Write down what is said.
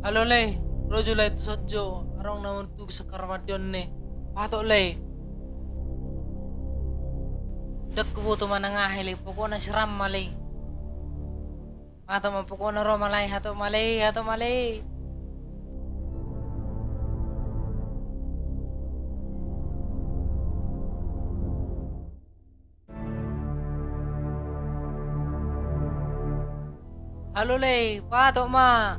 Halo lay, rojo lay tu sojo, arong namun tu sa karmadyon ni. Patok lay, dak kubuto manangahili, poko na siram malay. Mato mapoko na ro malay, hato malay, hato malay. Halo lay, patok ma.